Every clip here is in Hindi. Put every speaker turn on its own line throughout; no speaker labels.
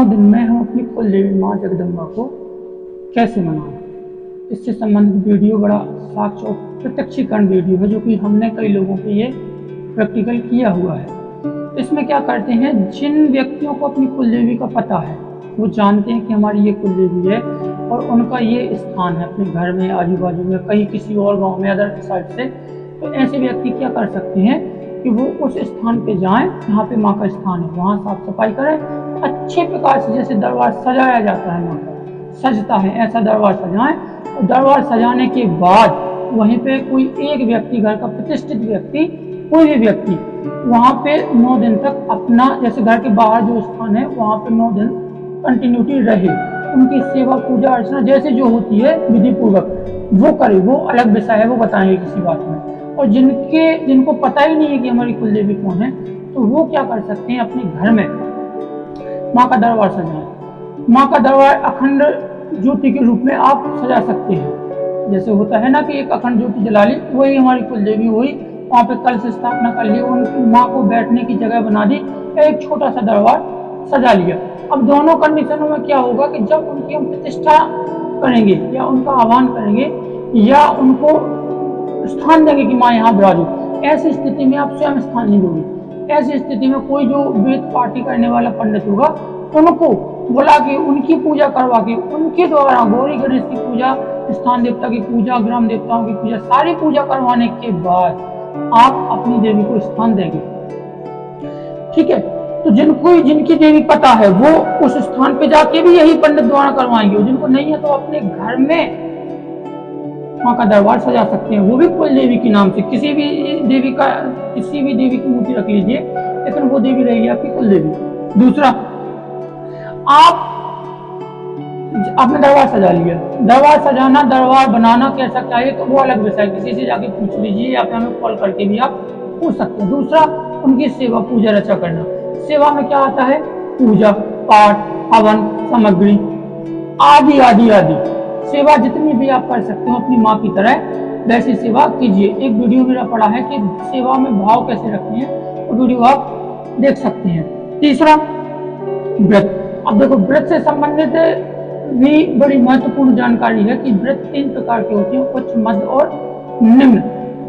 9 दिन में हम अपनी कुल देवी माँ जगदम्बा को कैसे मनाएं, इससे संबंधित वीडियो बड़ा साक्ष्य और प्रत्यक्षीकरण वीडियो है, जो कि हमने कई लोगों के ये प्रैक्टिकल किया हुआ है। इसमें क्या करते हैं, जिन व्यक्तियों को अपनी कुल देवी का पता है, वो जानते हैं कि हमारी ये कुल देवी है और उनका ये स्थान है अपने घर में, आजू बाजू में, कहीं किसी और गांव में, अदर साइड से, तो ऐसे व्यक्ति क्या कर सकते हैं कि वो उस स्थान पे जाएं जहाँ पे माँ का स्थान है, वहाँ साफ सफाई करें, अच्छे प्रकार से, जैसे दरबार सजाया जाता है, माँ का सजता है, ऐसा दरबार सजाएं। और दरबार सजाने के बाद वहीं पे कोई एक व्यक्ति, घर का प्रतिष्ठित व्यक्ति, कोई भी व्यक्ति वहाँ पे 9 दिन तक अपना, जैसे घर के बाहर जो स्थान है वहाँ पे 9 दिन कंटिन्यूटी रहे, उनकी सेवा पूजा अर्चना जैसे जो होती है विधि पूर्वक वो करे। वो अलग विषय है, वो बताएंगे किसी बात में। और जिनको पता ही नहीं है कि हमारी कुल देवी कौन है, तो वो क्या कर सकते हैं, अपने घर में माँ का दरबार सजाएं। माँ का दरबार अखंड ज्योति के रूप में आप सजा सकते हैं। जैसे होता है ना कि एक अखंड ज्योति जला ली, वही हमारी कुल देवी हुई, वहाँ पे कलश स्थापना कर ली, उनकी माँ को बैठने की जगह बना दी, एक छोटा सा दरबार सजा लिया। अब दोनों कंडीशनों में क्या होगा कि जब उनकी हम प्रतिष्ठा करेंगे या उनका आह्वान करेंगे या उनको स्थान देंगे कि माँ यहाँ विराजो, ऐसी स्थिति में आप स्वयं स्थान नहीं दोगे। ऐसी स्थिति में कोई जो वेद पाठी करने वाला पंडित होगा, उनको बुला के उनकी पूजा करवा के, उनके द्वारा गौरी गणेश की पूजा, स्थान देवता की पूजा, ग्राम देवताओं की पूजा, सारी पूजा करवाने के बाद आप अपनी देवी को स्थान देंगे। ठीक है, तो जिनकी देवी पता है वो उस स्थान पे जाके भी यही पंडित द्वारा करवाएंगे, और जिनको नहीं है तो अपने घर में माँ का दरबार सजा सकते हैं, वो भी कुल देवी के नाम से। किसी भी देवी की मूर्ति रख लीजिए, लेकिन वो देवी रहेगी आपकी कुल देवी। दूसरा, आप आपने दरबार सजा लिया, दरबार सजाना, दरबार बनाना कैसा चाहिए तो वो अलग विषय, किसी से जाके पूछ लीजिए या फिर हमें कॉल करके भी आप पूछ सकते हैं। दूसरा, उनकी सेवा पूजा रचा करना। सेवा में क्या आता है, पूजा पाठ, हवन सामग्री आदि आदि आदि, सेवा जितनी भी आप कर सकते हो अपनी माँ की तरह वैसी सेवा कीजिए। एक वीडियो मेरा पड़ा है कि सेवा में भाव कैसे रखते हैं, वो वीडियो आप देख सकते हैं। तीसरा, व्रत। अब देखो, व्रत से संबंधित भी बड़ी महत्वपूर्ण जानकारी है कि व्रत 3 प्रकार के होते हैं, उच्च, मध्य और निम्न।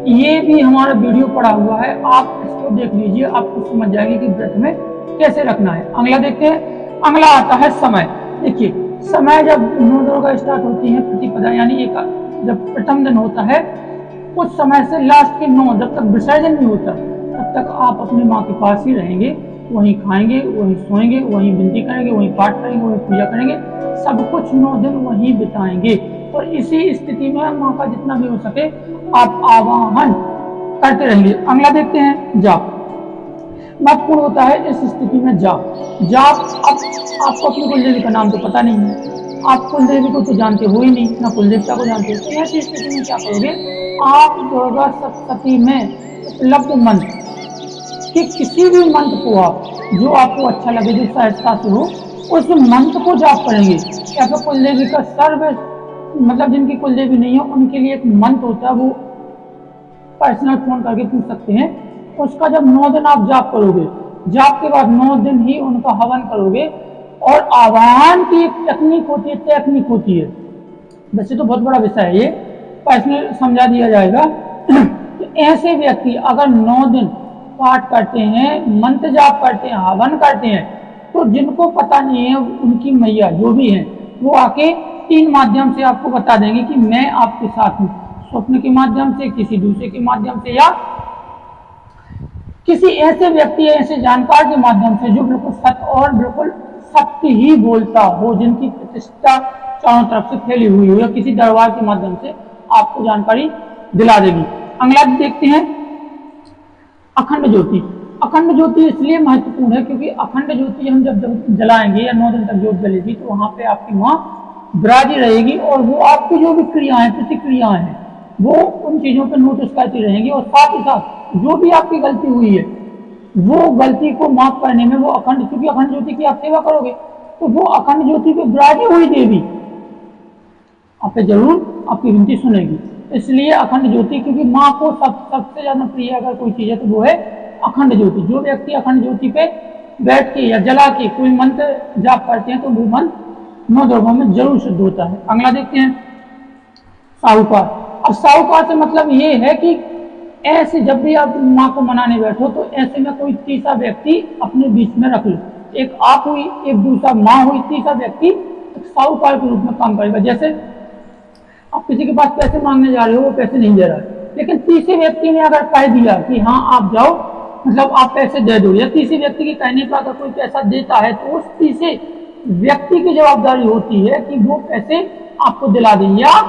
ये भी हमारा वीडियो पड़ा हुआ है, आप इसको देख लीजिए, आपको समझ जाएगी कि व्रत में कैसे रखना है। अगला देखते हैं, अगला आता है समय। देखिए, समय जब 9 दिनों का स्टार्ट होती है प्रतिपदा, यानी जब प्रथम दिन होता है, उस समय से लास्ट के 9, जब तक विसर्जन नहीं होता तब तक आप अपनी माँ के पास ही रहेंगे, वहीं खाएंगे, वहीं सोएंगे, वहीं विनती करेंगे, वहीं पाठ करेंगे, वहीं पूजा करेंगे, सब कुछ 9 दिन वहीं बिताएंगे। और इसी स्थिति में माँ का जितना भी हो सके आप आवाहन करते रहेंगे। अगला देखते हैं, जाप। महत्वपूर्ण होता है इस स्थिति में जाप। अब आपको अपनी कुल देवी का नाम तो पता नहीं है, आप कुल देवी को तो जानते हो ही नहीं, ना कुल देवता को जानते हो, तो ऐसी स्थिति में क्या करोगे, आप दुर्गा सप्तशती में उपलब्ध मंत्र कि किसी भी मंत्र को आप, जो आपको अच्छा लगे, जो सहजता से हो, उस मंत्र को जाप करेंगे। या फिर कुल देवी का मतलब जिनकी कुल देवी नहीं है उनके लिए एक मंत्र होता है, वो पर्सनल फोन करके पूछ सकते हैं। उसका जब 9 दिन आप जाप करोगे, जाप के बाद 9 दिन ही उनका हवन करोगे। और आवाहन की एक टेक्निक होती है, वैसे तो बहुत बड़ा विषय है ये, पर्सनल समझा दिया जाएगा। तो ऐसे व्यक्ति अगर 9 दिन पाठ करते हैं, मंत्र जाप करते हैं, हवन करते हैं, तो जिनको पता नहीं है उनकी मैया जो भी है वो आके 3 माध्यम से आपको बता देंगे कि मैं आपके साथ हूँ। स्वप्न के माध्यम से, किसी दूसरे के माध्यम से, या किसी ऐसे व्यक्ति, ऐसे जानकार के माध्यम से जो बिल्कुल सत्य और बिल्कुल सत्य ही बोलता हो, जिनकी प्रतिष्ठा चारों तरफ से फैली हुई हो, या किसी दरबार के माध्यम से आपको जानकारी दिला देगी। अगला देखते हैं, अखंड ज्योति। अखंड ज्योति इसलिए महत्वपूर्ण है क्योंकि अखंड ज्योति हम जब जलाएंगे या 9 दिन तक ज्योत जलेगी, तो वहां पे आपकी माँ विराजी रहेगी और वो आपकी जो भी क्रियाएं, प्रतिक्रियाएं हैं, वो उन चीजों पर नोटिस करती रहेंगी। और साथ ही साथ जो भी आपकी गलती हुई है, वो गलती को माफ करने में वो अखंड, क्योंकि अखंड ज्योति की आप सेवा करोगे, तो वो अखंड ज्योति पे विराजी हुई देवी आप पे जरूर आपकी विनती सुनेगी। इसलिए अखंड ज्योति, क्योंकि माँ को सबसे ज्यादा प्रिय अगर कोई चीज है तो वो है अखंड ज्योति। जो व्यक्ति अखंड ज्योति पे बैठ के या जला के कोई मंत्र जाप करते हैं तो वो मंत्र 9 द्रव्यों में जरूर सिद्ध होता है। अगला देखते हैं साहूकार। अब साहूकार से मतलब ये है कि ऐसे जब भी आप माँ को मनाने बैठो तो ऐसे में कोई तीसरा व्यक्ति अपने बीच में रख लो। एक आप हुई, एक दूसरा माँ हुई, तीसरा व्यक्ति एक साहूकार के रूप में काम करेगा। जैसे आप किसी के पास पैसे मांगने जा रहे हो, वो पैसे नहीं दे रहा है, लेकिन तीसरे व्यक्ति ने अगर कह दिया कि हाँ आप जाओ, मतलब आप पैसे दे दो, या तीसरे व्यक्ति के कहने पर अगर कोई पैसा देता है तो उस तीसरे व्यक्ति की जवाबदारी होती है कि वो पैसे आपको दिला दे, या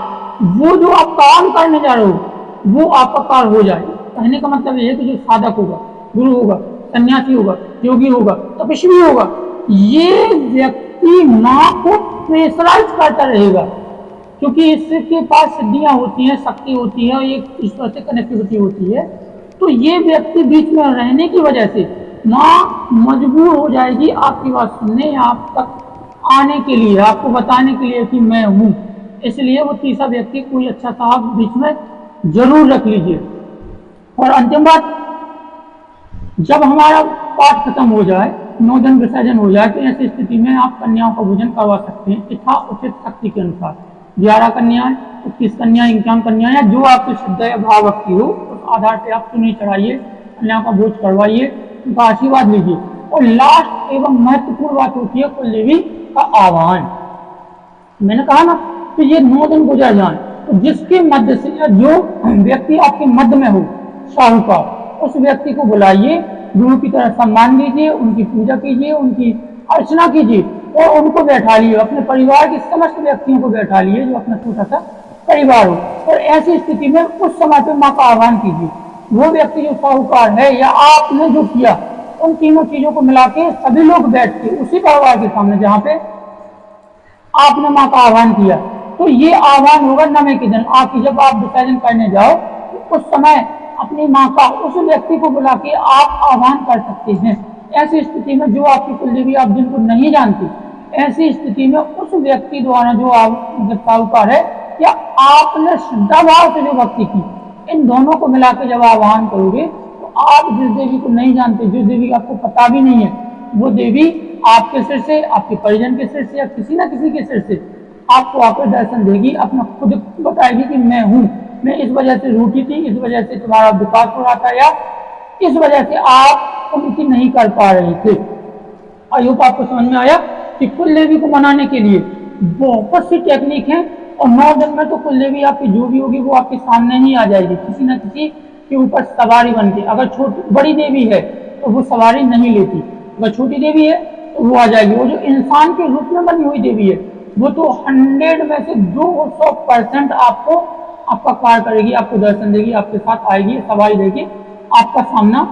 वो जो आप काम करने जा रहे हो वो आपका कार्य हो जाए। कहने का मतलब ये है कि जो साधक होगा, गुरु होगा, सन्यासी होगा, योगी होगा, तपस्वी होगा, ये व्यक्ति माँ को प्रेशराइज करता रहेगा, क्योंकि इसके पास सिद्धियां होती हैं, शक्ति होती है, एक ईश्वर से कनेक्टिविटी होती है। तो ये व्यक्ति बीच में रहने की वजह से माँ मजबूर हो जाएगी आपकी बात सुनने, आप तक आने के लिए, आपको बताने के लिए कि मैं हूँ। इसलिए वो तीसरा व्यक्ति कोई अच्छा साहब बीच में जरूर रख लीजिए। और अंतिम बात, जब हमारा पाठ खत्म हो जाए, 9 दिन विसर्जन हो जाए, तो ऐसी स्थिति में आप कन्याओं का भोजन करवा सकते हैं यथा उचित शक्ति के अनुसार। 11 कन्याएं, 21 कन्या, 51 कन्या, या जो आपकी श्रद्धा या भाव भक्ति हो उस आधार पर आप चुनी चढ़ाइए, कन्याओं का भोज करवाइए, उनका आशीर्वाद लीजिए। और लास्ट एवं महत्वपूर्ण बात होती है कुल देवी का आह्वान। मैंने कहा ना कि ये 9 दिन गुजर जाए तो जिसके मध्य से, या जो व्यक्ति आपके मध्य में हो साहूकार, उस व्यक्ति को बुलाइए, गुरु की तरह सम्मान दीजिए, उनकी पूजा कीजिए, उनकी अर्चना कीजिए और उनको बैठा लिए, अपने परिवार के समस्त व्यक्तियों को बैठा लिए जो अपना छोटा सा परिवार हो। और ऐसी स्थिति में उस समय पर माँ का आह्वान कीजिए। वो व्यक्ति जो साहूकार है या आपने जो किया, उन तीनों चीजों को मिला के सभी लोग बैठ के उसी परिवार के सामने जहाँ पे आपने माँ का आह्वान किया, तो ये आह्वान होगा नवे के दिन। आपकी जब आप विसर्जन करने जाओ तो उस समय अपनी माँ का उस व्यक्ति को बुला के आप आह्वान कर सकते हैं। ऐसी स्थिति में जो आपकी कुलदेवी आप जिनको नहीं जानती, ऐसी स्थिति में उस व्यक्ति द्वारा जो आप मतलब साहूकार है या आपने श्रद्धा भाव से जो भक्ति की, इन दोनों को मिला के जब आह्वान करोगे तो आप जिस देवी को नहीं जानते, जो देवी का आपको पता भी नहीं है, वो देवी आपके सिर से, आपके परिजन के सिर से या किसी ना किसी के सिर से आपको आकर दर्शन देगी, अपना खुद बताएगी कि मैं हूँ, मैं इस वजह से रूठी थी, इस वजह से तुम्हारा विकास हो रहा था, या इस वजह से आप उन्नति नहीं कर पा रहे थे। आई होप आपको समझ में आया कि कुल देवी को मनाने के लिए बहुत सी टेक्निक है, और 9 दिन में तो कुल देवी आपकी जो भी होगी वो आपके सामने ही आ जाएगी, किसी न किसी के ऊपर सवारी बन के। अगर बड़ी देवी है तो वो सवारी नहीं लेती, अगर छोटी देवी है तो वो आ जाएगी। वो जो इंसान के रूप में बनी हुई देवी है वो तो 100 में से 200% आपको आपका कार्य करेगी, आपको दर्शन देगी, आपके साथ आएगी, सवारी देगी, आपका सामना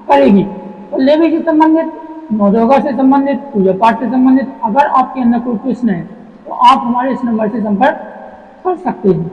करेगी। तो देवी से संबंधित, नवदुर्गा से संबंधित, पूजा पाठ से संबंधित अगर आपके अंदर कोई प्रश्न है तो आप हमारे इस नंबर से संपर्क कर सकते हैं।